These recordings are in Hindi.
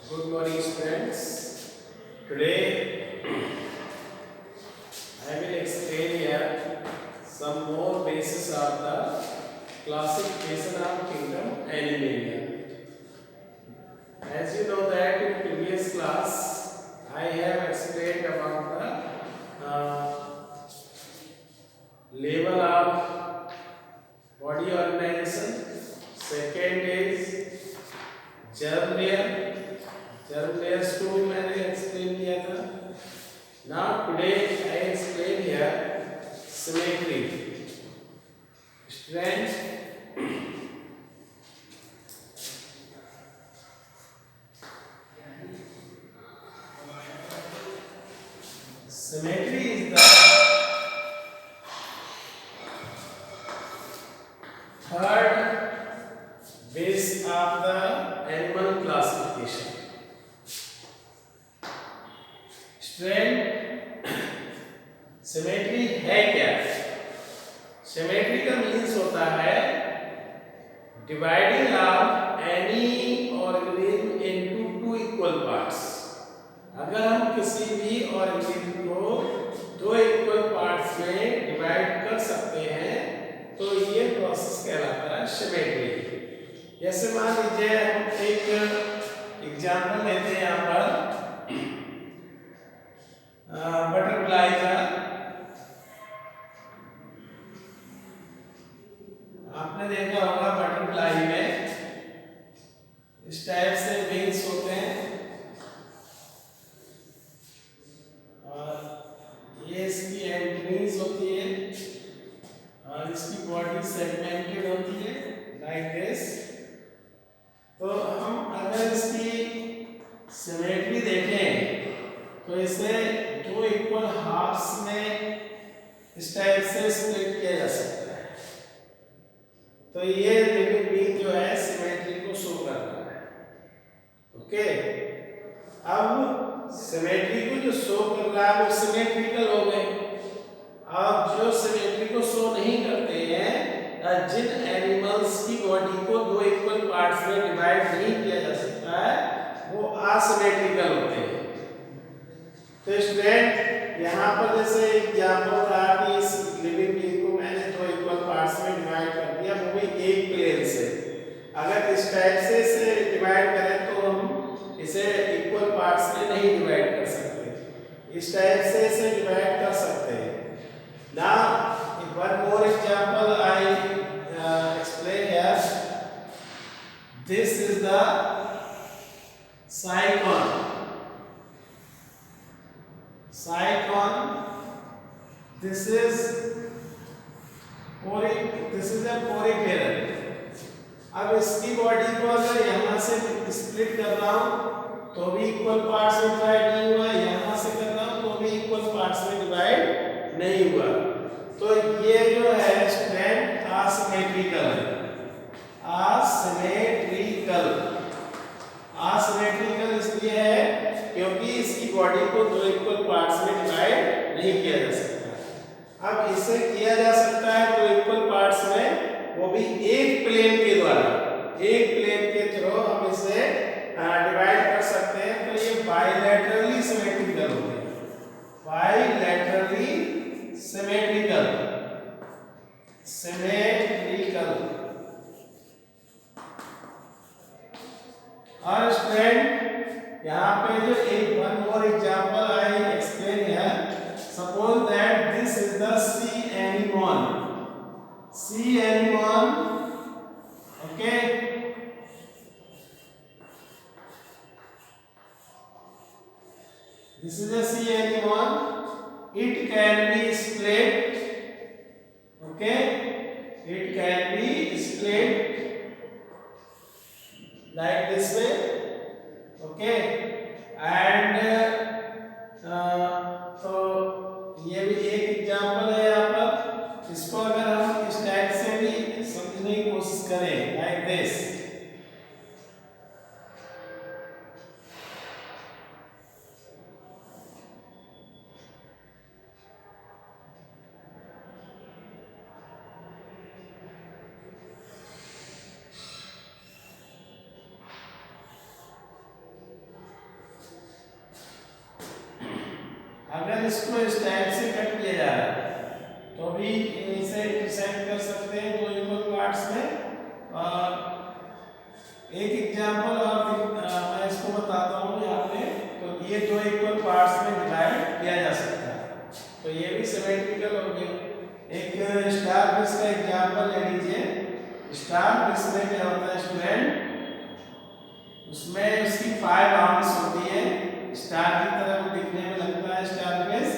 Good morning, students. Today I will explain here some more basis of the classification of kingdom Animalia. As you know that in previous class I have explained about the level of body organization. Second is germ layer. Germ layers को भी मैंने एक्सप्लेन किया था. Now today I explain here symmetry. Strength, symmetry is the third base of the animal classification. Strength symmetry है क्या? सिमेट्री का मीन्स होता है dividing of any organism into two equal parts. अगर हम किसी भी ऑर्गेनिज्म को दो इक्वल पार्ट्स में डिवाइड कर सकते हैं तो ये प्रोसेस कहलाता है सिमेट्री. जैसे मान लीजिए हम एक एग्जांपल लेते हैं यहाँ पर बटरफ्लाई का. आपने देखा होगा बटरफ्लाई में इस टाइप से विंग्स होते हैं और ये इसकी एंटेनीज होती है और इसकी बॉडी सेगमेंटेड होती है लाइक दिस. तो हम अगर इसकी सिमेट्री देखें तो इसे दो इक्वल हाफ्स में इस टाइप से स्प्लिट किया जा सकता है. तो ये लिविंग बीइंग जो है सिमेट्री को शो कर रहा है. ओके, अब सिमेट्री को जो शो कर रहा है वो सिमेट्रिकल हो गए. अब जो सिमेट्री को शो नहीं करते हैं, जिन एनिमल्स की बॉडी को दो इक्वल पार्ट्स में डिवाइड नहीं किया जा सकता है वो असिमेट्रिकल होते हैं. तो स्टूडेंट यहाँ पर जैसे एग्जाम्पल था कि इस लिविंग बीइंग को मैंने दो इक्वल पार्ट्स में डिवाइड कर दिया, वो भी एक प्लेन से. अगर इस टाइप से इसे डिवाइड करें तो हम इसे इक्वल पार्ट्स में नहीं डिवाइड कर सकते. इस टाइप से इसे डिवाइड कर सकते हैं. Now one more example I explain here. This is the cyclone. This is a पोरिफेरल. अब इसकी बॉडी को अगर यहाँ से स्प्लिट कर रहा हूँ तो भी इक्वल पार्ट्स में डिवाइड नहीं हुआ, यहाँ से कर रहा हूँ तो भी इक्वल पार्ट्स में डिवाइड नहीं हुआ. तो ये जो है स्ट्रेंथ असिमेट्रिकल है. असिमेट्रिकल इसलिए है क्योंकि इसकी बॉडी को दो इक्वल पार्ट्स में डिवाइड नहीं किया जा सकता. अब इसे किया जा सकता है दो इक्वल पार्ट्स में, वो भी एक प्लेन के द्वारा. एक प्लेन के थ्रू हम इसे डिवाइड कर सकते हैं. तो ये बाइलैटरली सिमेट्रिकल हो गया. बाइलैटरली सिमेट्रिकल. और स्टूडेंट यहाँ पे जो एक one more example I explain here. Suppose that this is the C anemone. Okay. This is a sea anemone. It can be split. Okay, it can be split like this way. Okay, and तो ये भी एक एग्जांपल है यहाँ पर. इसको अगर हम इस टाइप से भी समझने की कोशिश करें लाइक दिस. अगर इसको इस टाइप से कट किया जा रहा है तो भी इसे इंटरसेक्ट कर सकते हैं दो इक्वल पार्ट्स में। और एक एग्जांपल और मैं इसको बताता हूँ यहाँ पे। तो ये दो इक्वल पार्ट्स में डिवाइड किया जा सकता है, तो ये भी सिमेट्रिकल हो गया। एक स्टार फिश का एग्जांपल ले लीजिए। स्टार फिश में क्या होता है स्टूडेंट, उसमें उसकी 5 आर्म्स होती है, स्टार की तरह वो दिखने में लगता है स्टार फिश।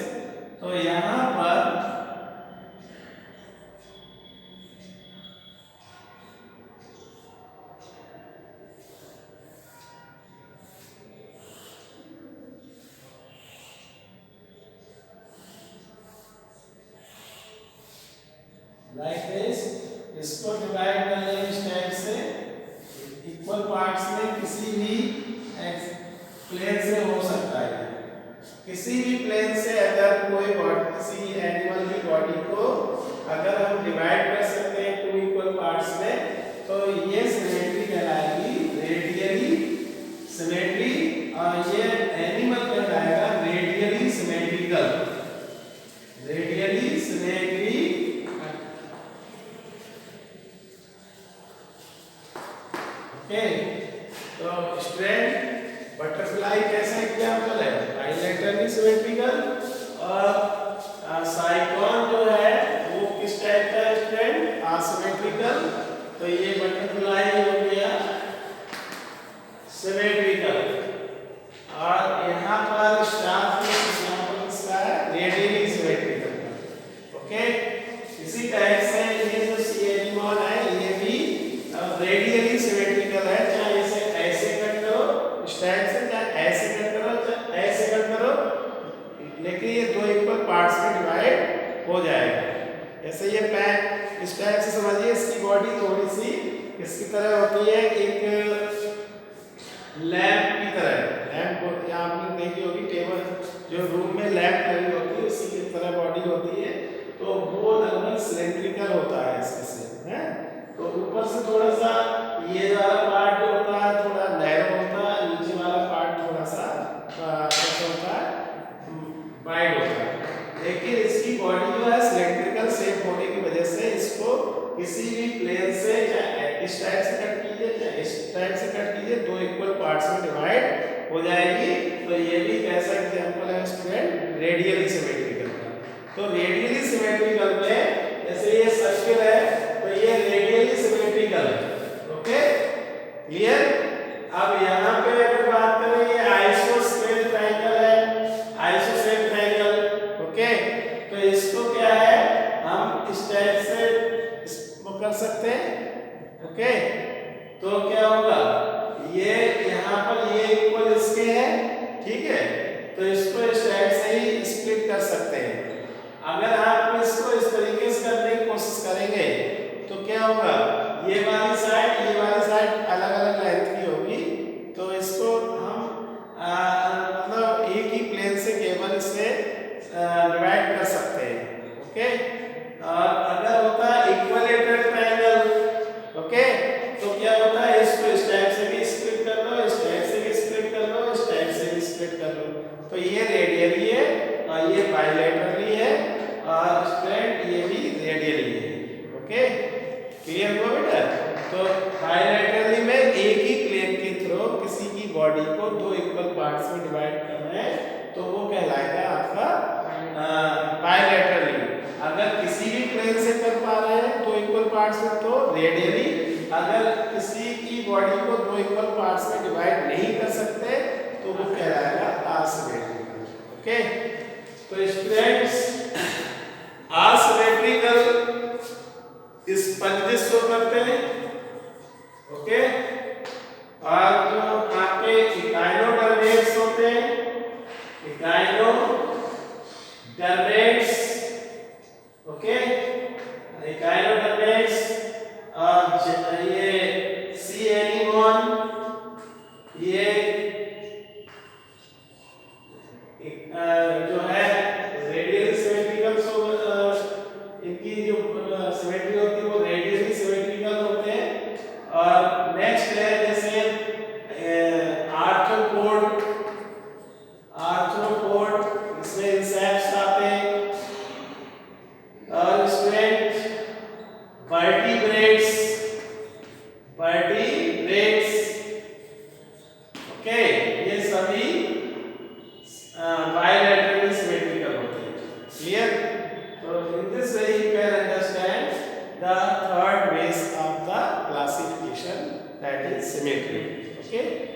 तो यहाँ पर लाइक दिस, इसको डिवाइड कर लेंगे इस टाइप से इक्वल पार्ट्स में। किसी भी प्लेन से हो सकता है, किसी भी प्लेन से अगर कोई किसी एनिमल की बॉडी को अगर हम डिवाइड कर सकते हैं टू इक्वल पार्ट्स में, तो ये सिमेट्री कहलाएगी रेडियली सिमेट्री, और ये एनिमल कहलाएगा radially symmetrical. Radially symmetry. Okay, तो स्ट्रेंड बटरफ्लाई कैसा एग्जांपल है, बाइलेटरली सिमेट्रिकल। और साइक्लोन जो है वो किस टाइप का स्ट्रेंड, असिमेट्रिकल। तो ये बटरफ्लाई हो गया सिमेट्रिकल। और यहाँ पर स्टार फिश एग्जांपल किसका है, रेडियली सिमेट्रिकल। ओके, इसी टाइप से ये जो सी एनिमल है ये भी रेडियली सिमेट्रिकल है, चाहे इसे ऐसे कट करो इस टाइप से, चाहे ऐसे कट करो चाहे ऐसे कट करो, लेकिन ये दो इक्वल पार्ट्स में डिवाइड हो जाएगा। ऐसे ये पैर इस टाइप से समझिए, इसकी बॉडी थोड़ी सी इसकी तरह होती है, एक लैंप की तरह। लैंप को आपने देखी होगी, टेबल जो रूम में लैंप लगी होती है उसी की तरह बॉडी होती है। तो वो लगभग सिलेंड्रिकल होता है इससे, है। तो ऊपर से थोड़ा सा ये वाला पार्ट जो होता है थोड़ा नैरो होता है, नीचे वाला पार्ट थोड़ा सा कैसा होता है, वाइड होता है। लेकिन इसकी बॉडी जो है सिलेंड्रिकल शेप होने की वजह से इसको किसी भी प्लेन से, चाहे इस टाइप से कट कीजिए चाहे इस टाइप से कट कीजिए, दो इक्वल पार्ट्स में डिवाइड हो जाएगी। तो ये भी कैसा एग्जांपल है स्टूडेंट, रेडियली सिमेट्रिकल का। तो रेडियली सिमेट्रिकल में जैसे ये सर्किल है तो ये रेडियली सिमेट्रिकल है। Okay, clear. अब यहाँ पे अगर बात करें ये आइसोसेलेस ट्रायंगल है, आइसोसेलेस ट्रायंगल। ओके, तो इसको क्या है हम इस टाइप से इसको कर सकते हैं। ओके, तो क्या होगा, ये यहाँ पर ये इक्वल इसके है, ठीक है। तो इसको इस टाइप से ही स्प्लिट कर सकते हैं। अगर आप इसको इस तरीके से करने की कोशिश करेंगे तो क्या होगा, ये वाली साइड अलग अलग लेंथ की होगी। तो इसको हम मतलब एक ही प्लेन से केवल इसे डिवाइड कर सकते हैं। ओके, और अगर होता है इक्विलेटरल ट्रायंगल, ओके, तो क्या होता है, इसको इस टाइप से भी स्प्लिट कर लो, इस टाइप से भी स्प्लिट कर लो, इस टाइप से भी स्प्लिट कर लो। तो ये रेडियली है और ये बाइलेटरली है, और स्ट्रेंड ये भी रेडियली है। ओके, क्लियर हुआ बेटा। तो बाइलेटरली में एक ही प्लेन के थ्रू किसी की बॉडी को दो इक्वल पार्ट्स में डिवाइड करना है, तो वो कहलाएगा आपका बाइलेटरली। अगर किसी भी प्लेन से कर पा रहे हैं दो इक्वल पार्ट्स में तो रेडियली, अगर किसी की बॉडी को दो इक्वल पार्ट्स में डिवाइड नहीं कर सकते तो वो कहलाएगा असिमेट्रिकल। ओके, तो स्टूडेंट्स असिमेट्रिकल इस पंक्ति शो करते हैं। ओके, और जो आपके इकाइनोडर्मेट्स होते हैं, इकाइनोडर्मेट्स, ओके, इकाइनोडर्मेट्स और ये सी एनिमोन, ये जो है रेडियली सिमेट्रिकल, इनकी जो सिमेट्री होती है वो रेडियली सिमेट्रिकल होते हैं। और नेक्स्ट है जैसे ओके, ये सभी बायलैटरली सिमेट्रिकल होते हैं। क्लियर? तो in this way you can understand the third base of the classification, that is symmetry. Okay.